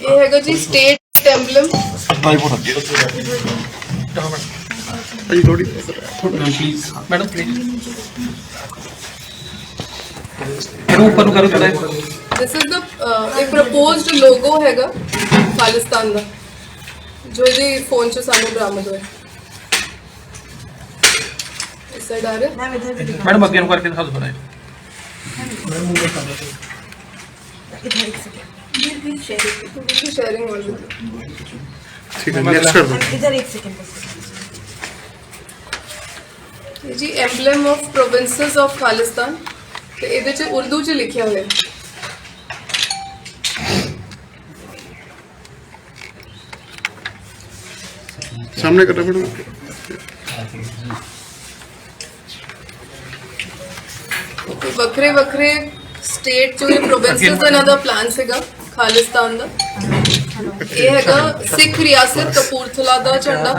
ਇਹ ਹੈਗਾ ਜੀ ਸਟੇਟ ਐਮਬਲਮ। थोड़ी प्लीज मैडम प्लीज ऊपर करो थोड़ा। दिस इज द एक प्रपोज्ड लोगो हैगा खालिस्तान का जो ਇਹਦੇ ਫੋਨ 'ਚ ਸਾਨੂੰ ਬਰਾਮਦ ਹੋਇਆ। इस साइड आ रहे मैडम अगे करके दिखा दो थोड़ा। शेयरिंग हो रही ठीक है नेक्स्ट कर दो। इधर एक सेकंड बस। है जी emblem of provinces of Khalistan ਤੇ ਇਹਦੇ 'ਚ ਉਰਦੂ 'ਚ ਲਿਖਿਆ ਹੋਇਆ। सामने करो मैडम। ਵੱਖਰੇ ਵੱਖਰੇ ਸਟੇਟ ਚੋਂ ਪ੍ਰੋਵਿੰਸਸ ਦਾ ਇਹਨਾਂ ਦਾ ਪਲਾਨ ਸੀਗਾ ਖਾਲਿਸਤਾਨ ਦਾ। ਇਹ ਹੈਗਾ ਸਿੱਖ ਰਿਆਸਤ ਕਪੂਰਥਲਾ ਦਾ ਝੰਡਾ।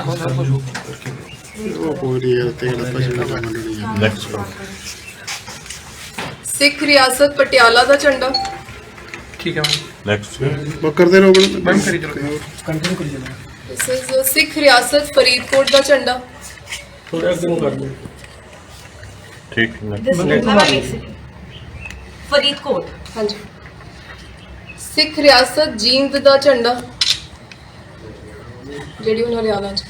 सिख रियासत पटियाला का झंडा। ठीक है नेक्स्ट वो करते रहो मैम करी चलो कंटिन्यू करिए। दिस इज सिख रियासत फरीदकोट का झंडा। थोड़ा आगे कर दो। ठीक फरीदकोट। हाँ जी सिख रियासत जींद का झंडा जेडी हुन हरियाणा च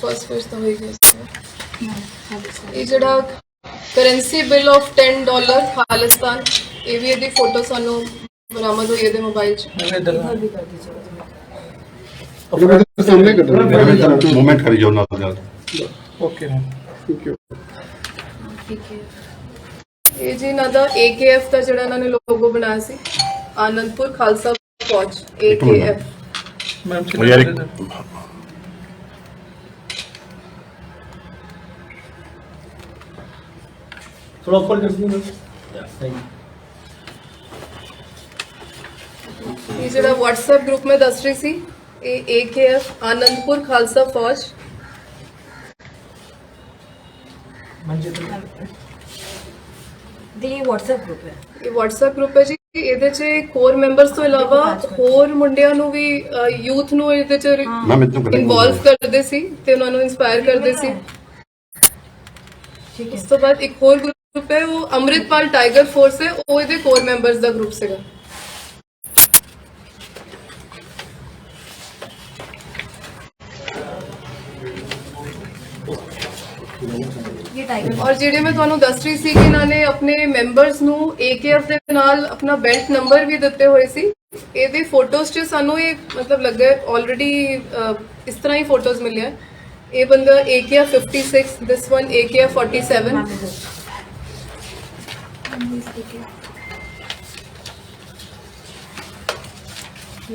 फर्स्ट तो हो गया। ये जड़ा करेंसी बिल ऑफ $10 खालिस्तान ये भी ਇਹਦੀ फोटो सानू बरामद हुई है मोबाइल च। सामने कर दो मूवमेंट करी जाओ ना ज्यादा। Okay ma'am thank you. ਇਹ ਜੀ ਇਹਨਾਂ ਦਾ AKF ਦਾ ਜਿਹੜਾ ਇਹਨਾਂ ਨੇ ਲੋਗੋ ਬਣਾਇਆ ਸੀ ਆਨੰਦਪੁਰ ਖਾਲਸਾ ਫੌਜ AKF। मैम वो यार थोड़ा ऊपर कर दीजिए। ये जरा WhatsApp ग्रुप में दस रही सी ये AKF आनंदपुर खालसा फौज। ये व्हाट्सएप ग्रुप है। ये WhatsApp ग्रुप है जी। ਇਹਦੇ 'ਚ ਕੋਰ ਮੈਂਬਰਸ ਤੋਂ ਇਲਾਵਾ ਹੋਰ ਮੁੰਡਿਆਂ ਨੂੰ ਵੀ ਯੂਥ ਨੂੰ ਇਹਦੇ 'ਚ ਇਨਵੋਲਵ ਕਰਦੇ ਸੀ ਤੇ ਉਹਨਾਂ ਨੂੰ ਇਨਸਪਾਇਰ ਕਰਦੇ ਸੀ। ठीक है। ਉਸ ਤੋਂ ਬਾਅਦ ਇੱਕ ਹੋਰ ਗਰੁੱਪ ਹੈ ਉਹ ਅੰਮ੍ਰਿਤਪਾਲ ਟਾਈਗਰ ਫੋਰਸ ਹੈ ਉਹ ਇਹਦੇ ਕੋਰ ਮੈਂਬਰਸ ਦਾ ਗਰੁੱਪ ਸੀਗਾ। ये टाइगर। और ਜਿਹੜੇ ਮੈਂ ਤੁਹਾਨੂੰ ਦੱਸ ਰਹੀ ਸੀ ਕਿ ਇਹਨਾਂ ਨੇ ਆਪਣੇ ਮੈਂਬਰਸ ਨੂੰ AKF ਦੇ ਨਾਲ ਆਪਣਾ ਬੈਲਟ ਨੰਬਰ ਵੀ ਦਿੱਤੇ ਹੋਏ ਸੀ। ਇਹਦੇ ਫੋਟੋਜ਼ 'ਚ ਸਾਨੂੰ ਇਹ ਮਤਲਬ ਲੱਗਾ ਆਲਰੇਡੀ ਇਸ ਤਰ੍ਹਾਂ ਹੀ ਫੋਟੋਜ਼ ਮਿਲਿਆ। ਇਹ ਬੰਦਾ AKF 56 ਦਿਸ ਵਨ AKF 47।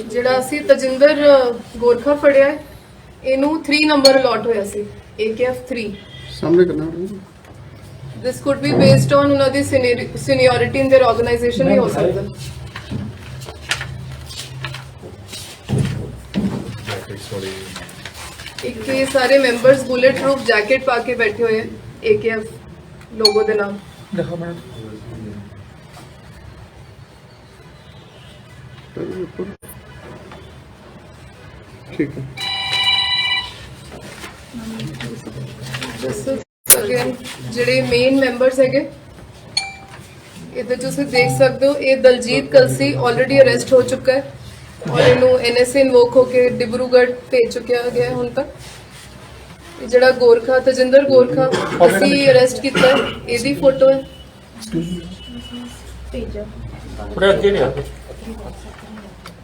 ਜਿਹੜਾ ਅਸੀਂ ਤਜਿੰਦਰ ਗੋਰਖਾ ਫੜਿਆ ਇਹਨੂੰ 3 ਨੰਬਰ ਅਲਾਟ ਹੋਇਆ ਸੀ AKF 3। सामने करना This could be based on ਉਹਨਾਂ ਦੀ seniority in their organization ਵੀ ਹੋ ਸਕਦਾ। ਇੱਕ ਇਹ ਸਾਰੇ ਮੈਂਬਰਸ ਬੁਲੇਟ ਪ੍ਰੂਫ ਜੈਕਟ ਪਾ ਕੇ ਬੈਠੇ ਹੋਏ AKF ਲੋਗੋ ਦੇ ਨਾਲ। देखो मैडम ठीक है। ਅਗੇਨ ਜਿਹੜੇ ਮੇਨ ਮੈਂਬਰਸ ਹੈਗੇ ਇਹਦੇ ਤੁਸੀਂ ਦੇਖ ਸਕਦੇ ਹੋ ਇਹ ਦਲਜੀਤ ਕਲਸੀ ਆਲਰੇਡੀ ਅਰੈਸਟ ਹੋ ਚੁੱਕਾ ਹੈ ਔਰ ਇਹਨੂੰ NSA ਇਨਵੋਕ ਹੋ ਕੇ ਡਿਬਰੂਗੜ੍ਹ ਭੇਜ ਚੁੱਕਿਆ ਗਿਆ ਹੁਣ ਤੱਕ। ਇਹ ਜਿਹੜਾ ਗੋਰਖਾ ਤਜਿੰਦਰ ਗੋਰਖਾ ਅਸੀਂ ਅਰੈਸਟ ਕੀਤਾ ਹੈ ਇਹਦੀ ਫੋਟੋ ਹੈ।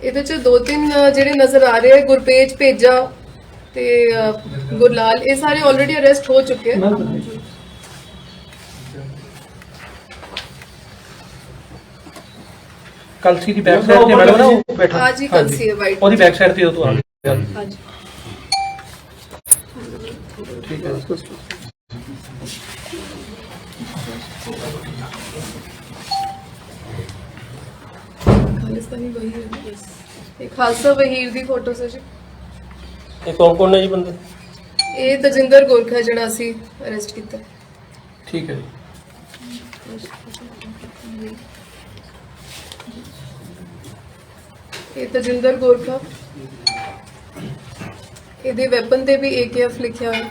ਇਹਦੇ ਚ 2-3 ਜਿਹੜੇ ਨਜ਼ਰ ਆ ਰਹੇ ਹੈ ਗੁਰਪੇਜ ਭੇਜਾ ਤੇ ਗੁਰਲਾਲ ਇਹ ਸਾਰੇ ਆਲਰੇਡੀ ਅਰੈਸਟ ਹੋ ਚੁੱਕੇ ਹੈ। कलसी की बैक साइड पे मैडम ना वो बैठा। हाँ जी कलसी है वाइट। ओदी बैक साइड पे हो तो आ हाँ जी ठीक है। खालिस्तानी वही है ये खालसा वहीर दी फोटो से जी। ਇਹ ਕੌਣ ਨੇ ਜੀ ਬੰਦੇ? ਇਹ ਤਜਿੰਦਰ ਗੋਰਖਾ ਜਿਹੜਾ ਅਸੀਂ ਅਰੈਸਟ ਕੀਤਾ। ठीक है जी। ਇਹ ਤਜਿੰਦਰ ਗੋਰਖਾ, ਇਹਦੇ ਵੈਪਨ ਤੇ ਵੀ AKF ਲਿਖਿਆ ਹੈ।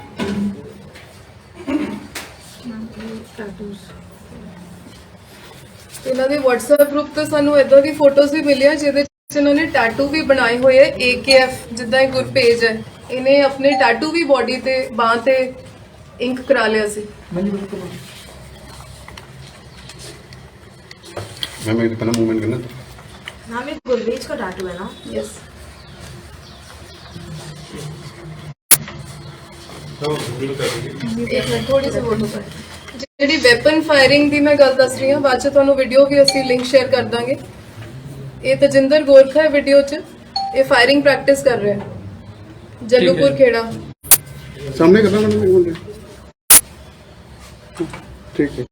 ਇਹਨਾਂ ਦੇ WhatsApp ਗਰੁੱਪ ਤੋਂ ਸਾਨੂੰ ਇਦਾਂ ਦੀ ਫੋਟੋਜ਼ ਵੀ ਮਿਲੀਆਂ ਜਿਹਦੇ ਚ ਇਹਨਾਂ ਨੇ ਟੈਟੂ ਵੀ ਬਣਾਏ ਹੋਏ ਹੈ AKF, ਜਿੱਦਾਂ ਇਹ ਗੁਰਪੇਜ ਹੈ, ਇਹਨੇ ਆਪਣੇ ਟੈਟੂ ਵੀ ਬੋਡੀ ਤੇ ਬਾਂਹ ਤੇ ਇੰਕ ਕਰਾ ਲਿਆ ਸੀ। मैम एक पहला मूवमेंट करना नाम एक गुरबेज का टैटू है ना? यस, एक मिनट थोड़ी सी फोटो पर ਜਿਹੜੀ ਵੈਪਨ ਫਾਇਰਿੰਗ ਦੀ ਮੈਂ ਗੱਲ ਦੱਸ ਰਹੀ ਹਾਂ, ਬਾਅਦ ਚ ਤੁਹਾਨੂੰ ਵੀਡੀਓ ਵੀ ਅਸੀਂ ਲਿੰਕ ਸ਼ੇਅਰ ਕਰ ਦਾਂਗੇ। ਇਹ ਤਜਿੰਦਰ ਗੋਰਖਾ ਹੈ ਵੀਡੀਓ ਚ, ਇਹ ਫਾਇਰਿੰਗ ਪ੍ਰੈਕਟਿਸ ਕਰ ਰਿਹਾ ਹੈ ਜੱਲੂਪੁਰ ਖੇੜਾ। सामने करना मैडम एक मिनट ठीक है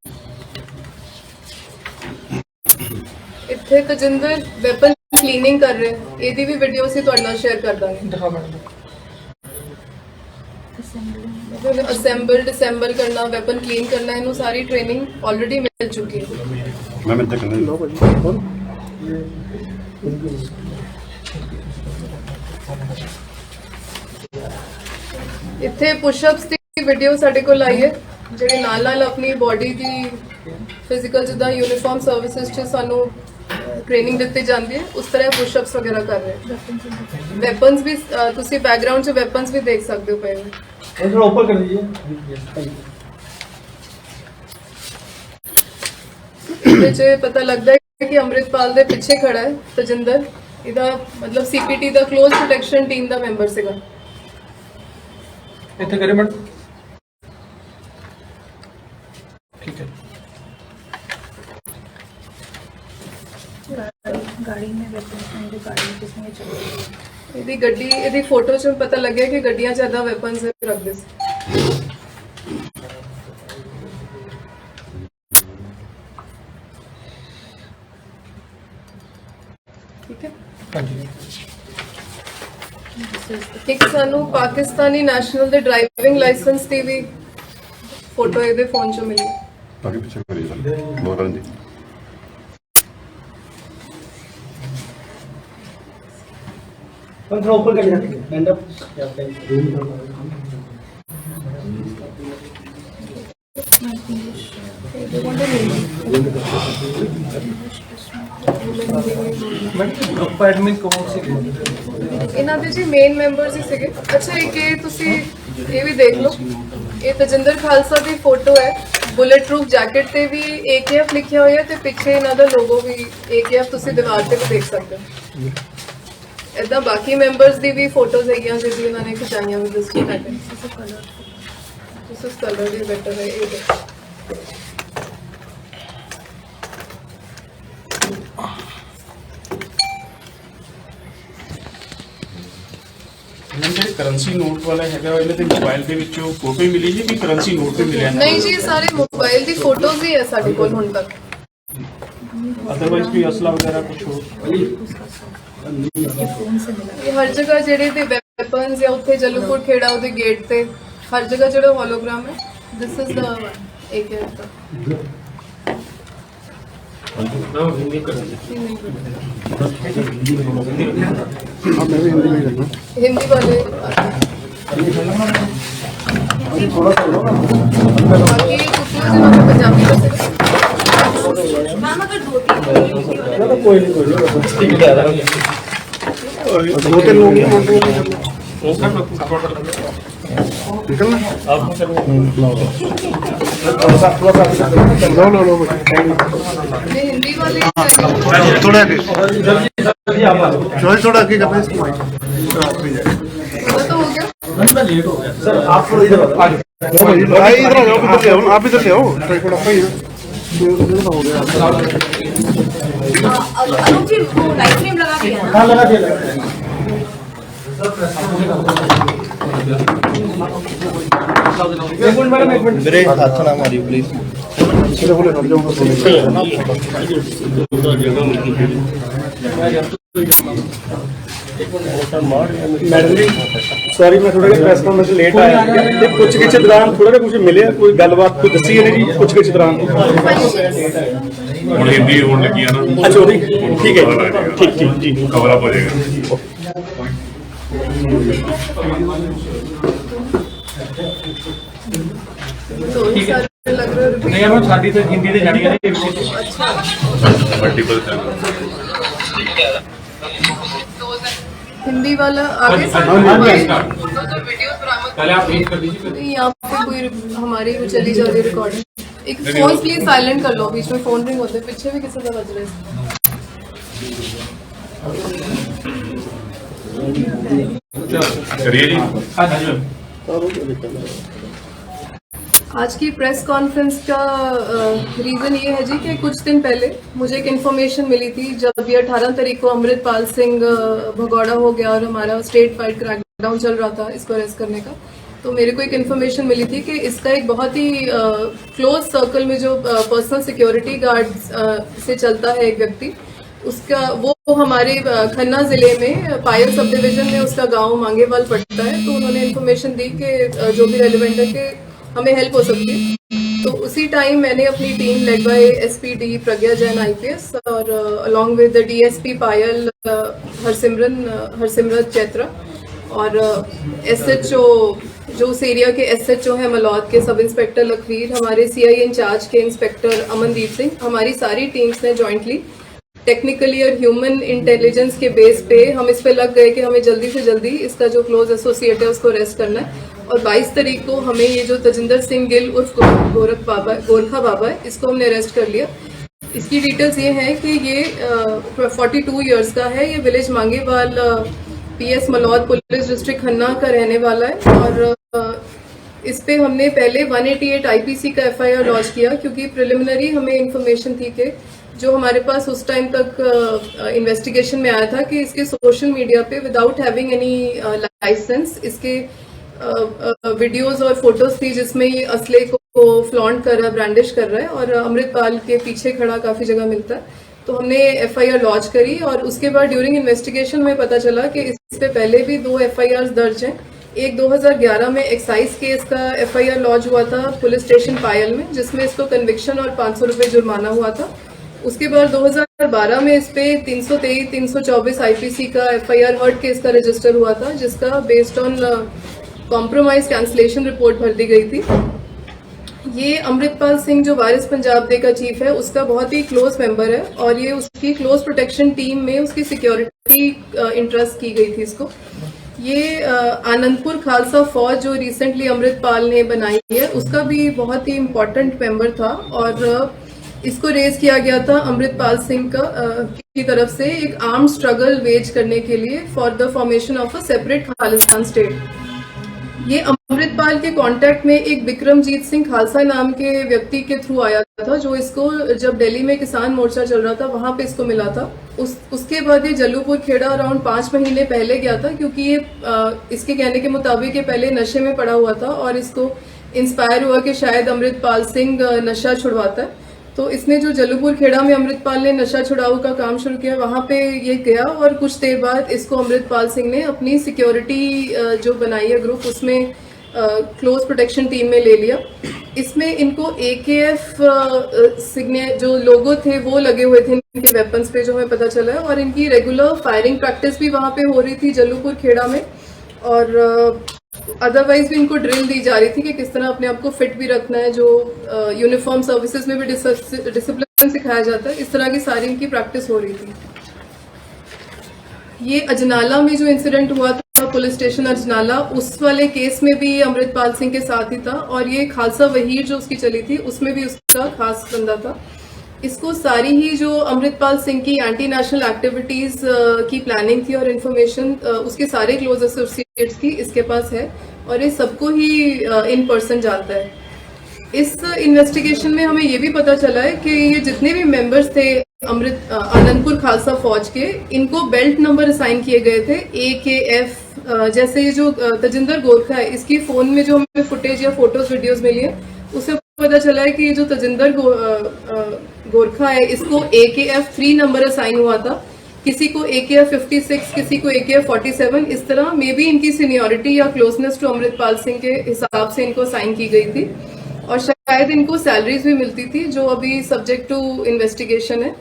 ਇੱਥੇ ਤਜਿੰਦਰ ਵੈਪਨ ਕਲੀਨਿੰਗ ਕਰ ਰਿਹਾ ਹੈ, ਇਹਦੀ ਵੀ ਵੀਡੀਓ ਅਸੀਂ ਤੁਹਾਡੇ ਨਾਲ ਸ਼ੇਅਰ ਕਰ ਦਾਂਗੇ। ਦਿਖਾ ਮੈਡਮ। ਅਸੈਂਬਲ ਡਿਸੈਂਬਲ ਕਰਨਾ, ਵੈਪਨ ਕਲੀਨ ਕਰਨਾ, ਇਹਨੂੰ ਸਾਰੀ ਟ੍ਰੇਨਿੰਗ ਆਲਰੇਡੀ ਮਿਲ ਚੁੱਕੀ ਹੈ। मैम इधर करना ਇੱਥੇ ਪੁਸ਼ਅਪਸ ਦੀ ਵੀਡੀਓ ਸਾਡੇ ਕੋਲ ਆਈ ਹੈ, ਜਿਹੜੇ ਨਾਲ ਨਾਲ ਆਪਣੀ ਬਾਡੀ ਦੀ ਫਿਜ਼ੀਕਲ ਜਿੱਦਾਂ ਯੂਨੀਫਾਰਮ ਸਰਵਿਸਿਜ਼ 'ਚ ਸਾਨੂੰ ਟ੍ਰੇਨਿੰਗ ਦਿੱਤੀ ਜਾਂਦੀ ਹੈ, ਉਸ ਤਰ੍ਹਾਂ ਪੁਸ਼ਅਪਸ ਵਗੈਰਾ ਕਰ ਰਹੇ। ਵੈਪਨਸ ਵੀ ਤੁਸੀਂ ਬੈਕਗ੍ਰਾਉਂਡ 'ਚ ਵੈਪਨਸ ਵੀ ਦੇਖ ਸਕਦੇ ਹੋ ਪਏ ਹੋਏ। थोड़ा ऊपर कर दीजिए। ਇਹਦੇ 'ਚ ਪਤਾ ਲੱਗਦਾ ਹੈ ਕਿ ਅੰਮ੍ਰਿਤਪਾਲ ਦੇ ਪਿੱਛੇ ਖੜਾ ਹੈ ਤਜਿੰਦਰ, ਇਹਦਾ ਮਤਲਬ CPT ਦਾ ਕਲੋਜ਼ ਪ੍ਰੋਟੈਕਸ਼ਨ ਟੀਮ ਦਾ ਮੈਂਬਰ ਸੀਗਾ। ਇੱਥੇ ਕਰੇ ਮੈਡਮ। ਠੀਕ ਹੈ। गाड़ी में वेपन गाड़ी किसने चलाई? ਇਹਦੀ ਗੱਡੀ, ਇਹਦੀ ਫੋਟੋ 'ਚ ਪਤਾ ਲੱਗਿਆ ਕਿ ਗੱਡੀਆਂ 'ਚ ਏਦਾਂ ਵੈਪਨਸ ਰੱਖਦੇ ਸੀ। ਠੀਕ ਹੈ। ਹਾਂਜੀ। ਇੱਕ ਸਾਨੂੰ ਪਾਕਿਸਤਾਨੀ ਨੈਸ਼ਨਲ ਦੇ ਡਰਾਈਵਿੰਗ ਲਾਇਸੈਂਸ ਦੀ ਵੀ ਫੋਟੋ ਇਹਦੇ ਫੋਨ 'ਚੋਂ ਮਿਲੀ। बाकी पीछे करिए सर दो करन जी थोड़ा ऊपर कर दीजिए। हैंड अप ग्रुप एडमिन कौन सी? ਇਹਨਾਂ ਦੇ ਜੀ ਮੇਨ ਮੈਂਬਰਸ ਹੀ ਸੀਗੇ। ਅੱਛਾ, ਇੱਕ ਇਹ ਤੁਸੀਂ ਇਹ ਵੀ ਦੇਖ ਲਓ, ਇਹ ਤਜਿੰਦਰ ਖਾਲਸਾ ਦੀ ਫੋਟੋ ਹੈ, ਬੁਲੇਟ ਪ੍ਰੂਫ ਜੈਕਟ ਤੇ ਵੀ AKF ਲਿਖਿਆ ਹੋਇਆ ਤੇ ਪਿੱਛੇ ਇਹਨਾਂ ਦਾ ਲੋਗੋ ਵੀ AKF ਤੁਸੀਂ ਦੀਵਾਰ ਤੇ ਵੀ ਦੇਖ ਸਕਦੇ ਹੋ। ਏਦਾਂ ਬਾਕੀ ਮੈਂਬਰਸ ਦੀ ਵੀ ਫੋਟੋਜ਼ ਹੈਗੀਆਂ ਜਿਹੜੀ ਇਹਨਾਂ ਨੇ ਖਿਚਾਈਆਂ ਵੀ ਦੱਸੋ ਸਾਡੇ। ਇਸ ਕਲਰ ਦੀ ਬੈਟਰ ਹੈ ਇਹ ਦੇਖੋ। ਜਿਹੜੇ ਕਰੰਸੀ ਨੋਟ ਵਾਲਾ ਹੈਗਾ ਇਹਨਾਂ ਦੇ ਮੋਬਾਈਲ ਦੇ ਵਿੱਚੋਂ ਫੋਟੋ ਹੀ ਮਿਲੀ ਜੀ ਕਿ ਕਰੰਸੀ ਨੋਟ ਵੀ ਮਿਲਿਆ? ਨਹੀਂ ਜੀ, ਸਾਰੇ ਮੋਬਾਈਲ ਦੀ ਫੋਟੋਜ਼ ਹੀ ਹੈ ਸਾਡੇ ਕੋਲ ਹੁਣ ਤੱਕ। ਅਦਰਵਾਈਜ਼ ਕੋਈ ਅਸਲਾ ਵਗੈਰਾ ਕੁਝ ਹੋਰ? ਇਹ ਹਰ ਜਗ੍ਹਾ ਜਿਹੜੇ ਤੇ ਵੈਪਨਸ ਜਾਂ ਉੱਥੇ ਜੱਲੂਪੁਰ ਖੇੜਾ ਉਹਦੇ ਗੇਟ ਤੇ ਹਰ ਜਗ੍ਹਾ ਜਿਹੜਾ ਹੋਲੋਗ੍ਰਾਮ ਹੈ, ਦਿਸ ਇਜ਼ ਦਾ AKF ਦਾ। ਨਾ ਹਿੰਦੀ ਕਰਾਂਗੇ। हिंदी वाले बाकी पंजाबी का मैम अगर 2-3 कोई नहीं दो तीन लोग ये हिंदी वाले थोड़ा थोड़ा आगे करना इसको तो हो गया। सर आप थोड़ा इधर आ इधर आ जाओ, आप इधर ले आओ ट्राइपॉड आपका ही है। हो गया अनु जी वो लाइव फ्रेम लगा दिया ना? हाँ लगा दिया। एक मिनट मैडम, एक मिनट मेरे हाथ ना मारियो प्लीज। इसलिए बोले हट जाओ मैडम जी सॉरी मैं थोड़ा प्रेस कॉन्फ्रेंस लेट आया ते कुछ के दौरान थोड़ा कुछ मिले कोई गलबात कोई दसी है जी कुछ के दौरान ਹੁਣ ਹਿੰਦੀ ਹੋਣ ਲੱਗੀ ਆ ਨਾ। अच्छा ठीक है ठीक जी कवर अप हो जाएगा। तो सारे लग रहे हैं नहीं हम साडी तो हिंदी ते जानी है मल्टीपल हिंदी वाला आगे से वीडियोस बरामद पहले आप रीड कर दीजिए। नहीं, यहाँ पे कोई हमारी वो चली जा रही रिकॉर्डिंग। एक फोन प्लीज साइलेंट कर लो, बीच में फोन रिंग होते हैं, पीछे भी किसी का बज रहा है। करिए जी। आज की प्रेस कॉन्फ्रेंस का रीज़न ये है जी कि कुछ दिन पहले मुझे एक इन्फॉर्मेशन मिली थी, जब ये 18 तारीख को अमृतपाल सिंह भगौड़ा हो गया और हमारा स्टेट वाइड क्रैकडाउन चल रहा था इसको अरेस्ट करने का, तो मेरे को एक इन्फॉर्मेशन मिली थी कि इसका एक बहुत ही क्लोज सर्कल में जो पर्सनल सिक्योरिटी गार्ड से चलता है एक व्यक्ति, उसका वो हमारे खन्ना जिले में पायल सब डिवीजन में उसका गांव मांगेवाल पड़ता है। तो उन्होंने इन्फॉर्मेशन दी कि जो भी रेलिवेंट है कि हमें हेल्प हो सकती है। तो उसी टाइम मैंने अपनी team led by SP D Pragya Jain IPS और अलॉन्ग विद द डीएसपी पायल हरसिमरत चैत्रा और एसएचओ जो उस एरिया के एसएचओ है मलौद के सब इंस्पेक्टर लखवीर, हमारे सीआई इंचार्ज के इंस्पेक्टर अमनदीप सिंह, हमारी सारी टीम्स ने जॉइंटली टेक्निकली और ह्यूमन इंटेलिजेंस के बेस पे हम इस पे लग गए कि हमें जल्दी से जल्दी इसका जो क्लोज एसोसिएट है उसको अरेस्ट करना है। और 22 तारीख को हमें ये जो तजिंदर सिंह गिल उर्फ गोरखा बाबा है, इसको हमने अरेस्ट कर लिया। इसकी डिटेल्स ये हैं कि ये 42 इयर्स का है, ये village Mangewal PS Malaud police district Khanna का रहने वाला है। और इस पे हमने पहले 188 आईपीसी का एफआईआर लॉन्च किया, क्योंकि प्रिलिमिनरी हमें इंफॉर्मेशन थी कि जो हमारे पास उस टाइम तक इन्वेस्टिगेशन में आया था कि इसके सोशल मीडिया पे विदाउट हैविंग एनी लाइसेंस इसके वीडियोस और फोटोज थी जिसमें ये असले को फ्लॉन्ट कर रहा है, ब्रांडिश कर रहा है और अमृतपाल के पीछे खड़ा काफी जगह मिलता है। तो हमने एफआईआर लॉन्च करी और उसके बाद ड्यूरिंग इन्वेस्टिगेशन में पता चला कि इस पे पहले भी 2 एफआईआर दर्ज हैं। एक 2011 में एक्साइज केस का एफआईआर लॉन्च हुआ था पुलिस स्टेशन पायल में, जिसमें इसको कन्विक्शन और 500 रुपए जुर्माना हुआ था। उसके बाद 2012 में इस पे 323, 324 आईपीसी का एफआईआर हर्ट केस का रजिस्टर हुआ था, जिसका based on compromise cancellation report भर दी गई थी। ये अमृतपाल सिंह जो वारिस पंजाब डे का चीफ है उसका बहुत ही क्लोज मेंबर है और ये उसकी क्लोज प्रोटेक्शन टीम में उसकी सिक्योरिटी इंटरेस्ट की गई थी इसको। ये आनंदपुर खालसा फौज जो रिसेंटली अमृतपाल ने बनाई है उसका भी बहुत ही इम्पोर्टेंट मेंबर था और इसको रेज किया गया था अमृतपाल सिंह की तरफ से एक आर्म स्ट्रगल वेज करने के लिए for the formation of a separate Khalistan state. ये अमृतपाल के कांटेक्ट में एक विक्रमजीत सिंह खालसा नाम के व्यक्ति के थ्रू आया था, जो इसको जब दिल्ली में किसान मोर्चा चल रहा था वहां पे इसको मिला था। उसके बाद ये जल्लूपुर खेड़ा अराउंड 5 महीने पहले गया था, क्योंकि ये इसके कहने के मुताबिक ये पहले नशे में पड़ा हुआ था और इसको इंस्पायर हुआ कि शायद अमृतपाल सिंह नशा छुड़वाता है। तो इसने जो जल्लूपुर खेड़ा में अमृतपाल ने नशा छुड़ाऊ का काम शुरू किया वहां पे ये गया और कुछ देर बाद इसको अमृतपाल सिंह ने अपनी सिक्योरिटी जो बनाई है ग्रुप उसमें क्लोज प्रोटेक्शन टीम में ले लिया। इसमें इनको AKF सिग्ने जो लोगो थे वो लगे हुए थे इनके वेपन्स पे, जो हमें पता चला है। और इनकी रेगुलर फायरिंग प्रैक्टिस भी वहां पे हो रही थी जल्लूपुर खेड़ा में और अदरवाइज भी इनको ड्रिल दी जा रही थी कि किस तरह अपने आप को फिट भी रखना है, जो यूनिफॉर्म सर्विसेज में भी डिसिप्लिन सिखाया जाता है, इस तरह की सारी इनकी प्रैक्टिस हो रही थी। ये अजनाला में जो इंसिडेंट हुआ था पुलिस स्टेशन अजनाला, उस वाले केस में भी अमृतपाल सिंह के साथ ही था और ये खालसा वहीर जो उसकी चली थी उसमें भी उसका खास बंदा था। इसको सारी ही जो अमृतपाल सिंह की एंटी नेशनल एक्टिविटीज की प्लानिंग थी और इन्फॉर्मेशन उसके सारे क्लोज एसोसिएट्स की इसके पास है और ये सबको ही इन पर्सन जानता है। इस इन्वेस्टिगेशन में हमें ये भी पता चला है कि ये जितने भी मेंबर्स थे आनंदपुर खालसा फौज के, इनको बेल्ट नंबर असाइन किए गए थे AKF। जैसे ये जो तजिंदर गोरखा है, इसकी फोन में जो हमें फुटेज या फोटोज वीडियोज मिली है उससे पता चला है कि ये जो तजिंदर गोरखा है इसको AKF 3 नंबर असाइन हुआ था, किसी को AKF 56, किसी को AKF 47। इस तरह मे बी इनकी सीनियरिटी या क्लोजनेस टू अमृतपाल सिंह के हिसाब से इनको असाइन की गई थी और शायद इनको सैलरीज भी मिलती थी, जो अभी सब्जेक्ट टू इन्वेस्टिगेशन है।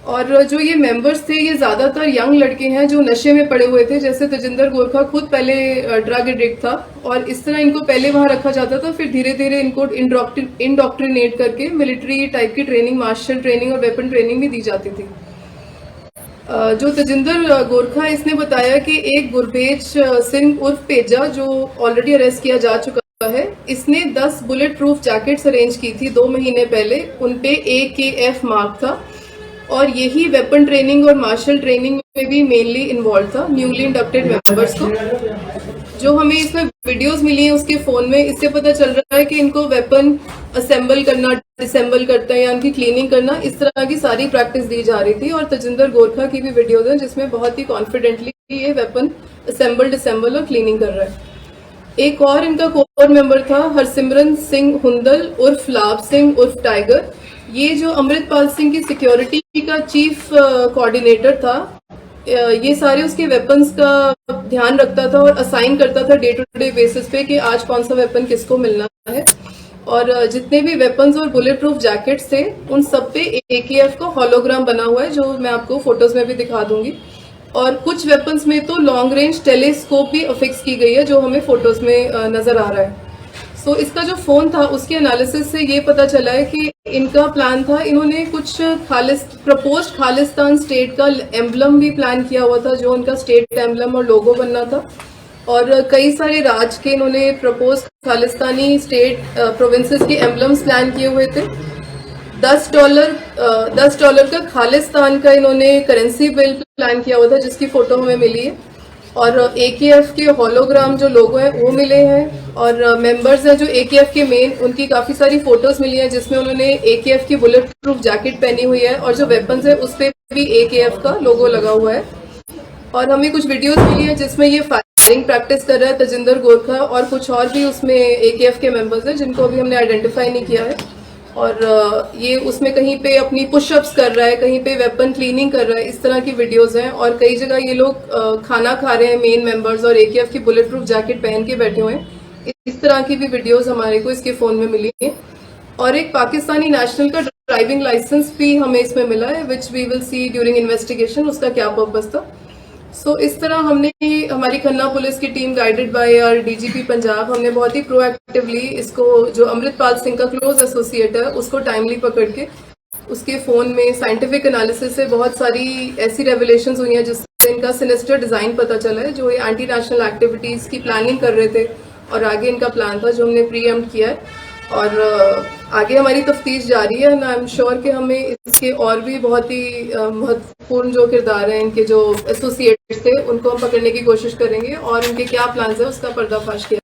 और जो ये मेंबर्स थे ये ज्यादातर यंग लड़के हैं जो नशे में पड़े हुए थे। जैसे तजिंदर गोरखा खुद पहले ड्रग एडिक्ट था और इस तरह इनको पहले वहां रखा जाता था, फिर धीरे धीरे इनको इंडोक्ट्रिनेट करके मिलिट्री टाइप की ट्रेनिंग, मार्शल ट्रेनिंग और वेपन ट्रेनिंग भी दी जाती थी। जो तजिंदर गोरखा है इसने बताया कि एक गुरबेज सिंह उर्फ पेजा जो ऑलरेडी अरेस्ट किया जा चुका है, इसने 10 बुलेट प्रूफ जैकेट्स अरेंज की थी 2 महीने पहले। उनपे AKF मार्क था और यही वेपन ट्रेनिंग और मार्शल ट्रेनिंग में भी मेनली इन्वॉल्व था न्यूली इंडक्टेड मेंबर्स को। जो हमें इसमें वीडियोस मिली हैं उसके फोन में, इससे पता चल रहा है कि इनको वेपन असेंबल करना, डिसेंबल करता है या उनकी क्लीनिंग करना, इस तरह की सारी प्रैक्टिस दी जा रही थी। और तजिंदर गोरखा की भी वीडियोज हैं जिसमें बहुत ही कॉन्फिडेंटली ये वेपन असेंबल, डिसेंबल और क्लीनिंग कर रहा है। एक और इनका कोर मेंबर था हरसिमरन सिंह हुंदल उर्फ लाभ सिंह उर्फ टाइगर। ये जो अमृतपाल सिंह की सिक्योरिटी का चीफ कोऑर्डिनेटर था, ये सारे उसके वेपन्स का ध्यान रखता था और असाइन करता था डे टू डे बेसिस पे कि आज कौन सा वेपन किसको मिलना है। और जितने भी वेपन्स और बुलेट प्रूफ जैकेट्स थे उन सब पे AKF का होलोग्राम बना हुआ है, जो मैं आपको फोटोज में भी दिखा दूंगी। और कुछ वेपन्स में तो लॉन्ग रेंज टेलीस्कोप भी अफिक्स की गई है, जो हमें फोटोज में नजर आ रहा है। सो इसका जो फोन था उसके एनालिसिस से ये पता चला है कि इनका प्लान था, इन्होंने कुछ प्रपोज्ड खालिस्तान स्टेट का एम्बलम भी प्लान किया हुआ था, जो उनका स्टेट एम्बलम और लोगो बनना था। और कई सारे राज्य के इन्होंने प्रपोज खालिस्तानी स्टेट प्रोविंसेस के एम्बलम्स प्लान किए हुए थे। $10 का खालिस्तान का इन्होंने करेंसी बिल प्लान किया हुआ था, जिसकी फोटो हमें मिली है। और AKF के होलोग्राम जो लोगो हैं वो मिले हैं। और मेंबर्स हैं जो AKF के मेन, उनकी काफी सारी फोटोज मिली हैं जिसमें उन्होंने AKF की बुलेट प्रूफ जैकेट पहनी हुई है और जो वेपन्स है उस पे भी AKF का लोगो लगा हुआ है। और हमें कुछ वीडियोस मिली है जिसमें ये फायरिंग प्रैक्टिस कर रहा है तजिंदर गोरखा, और कुछ और भी उसमें AKF के मेंबर्स हैं जिनको अभी हमने आइडेंटिफाई नहीं किया है। और ये उसमें कहीं पे अपनी पुशअप्स कर रहा है, कहीं पे वेपन क्लीनिंग कर रहा है, इस तरह की वीडियोस हैं। और कई जगह ये लोग खाना खा रहे हैं मेन मेंबर्स और AKF की बुलेट प्रूफ जैकेट पहन के बैठे हुए हैं। इस तरह की भी वीडियोस हमारे को इसके फोन में मिली है। और एक पाकिस्तानी नेशनल का ड्राइविंग लाइसेंस भी हमें इसमें मिला है, which we will see during investigation उसका क्या पर्पस था। सो इस तरह हमने, हमारी खन्ना पुलिस की team guided by our DGP Punjab, हमने बहुत ही प्रोएक्टिवली इसको, जो अमृतपाल सिंह का क्लोज एसोसिएट है, उसको टाइमली पकड़ के उसके फोन में साइंटिफिक एनालिसिस से बहुत सारी ऐसी रेवलेशंस हुई हैं जिससे इनका सिनिस्टर डिजाइन पता चला है। जो ये एंटी नेशनल एक्टिविटीज की प्लानिंग कर रहे थे और आगे इनका प्लान था जो हमने प्रीएम्प्ट किया है। और आगे हमारी तफ्तीश जारी है एंड आई एम श्योर कि हमें इसके और भी बहुत ही महत्वपूर्ण जो किरदार हैं, इनके जो एसोसिएट्स थे, उनको हम पकड़ने की कोशिश करेंगे और उनके क्या प्लान्स है उसका पर्दाफाश किया।